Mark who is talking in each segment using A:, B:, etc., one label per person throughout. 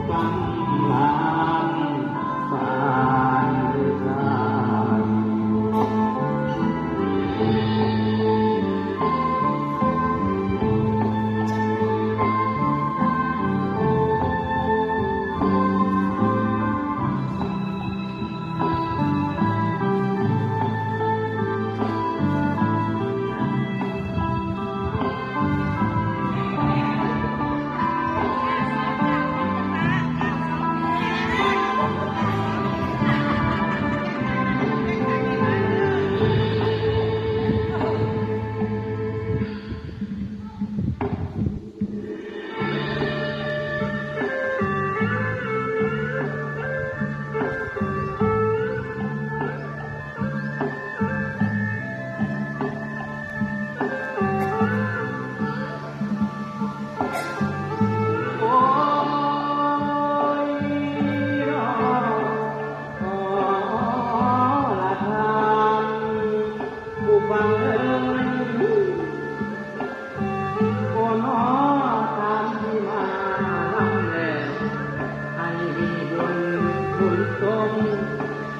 A: ฟังลานบานทาน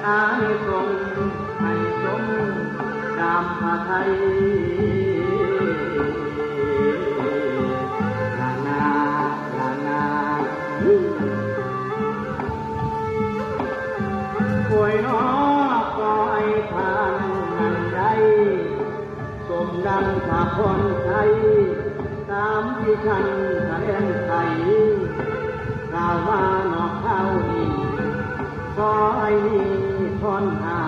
A: อานิสงส์ให้สมดำพาไทยลานาลานาป่วยน้อปล่อยทานนันใดสมดังพาพรไทยตามที่ฉันแถลงไขกล่าวว่านอกเท่านี้ขอให้มีทนหา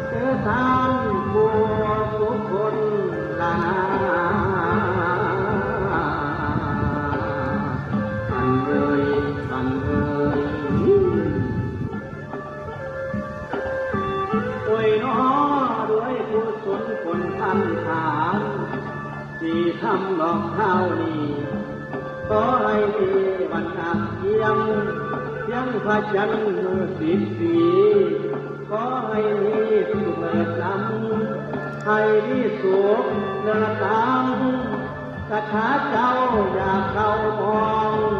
A: เจอทางบัวทุกคนลานาสันเอ่ยสันเอ่ยโอ้ยน้อด้วยกุศลคนทำทานที่ทำหลอกเท่านี้ขอให้มีบรรดาเพียงยังพระจันทร์มือสิบสีขอให้มีสุขเลิศล้ำให้มีสุขเลิศล้ำคาถาเจ้าอยากเข้ามอง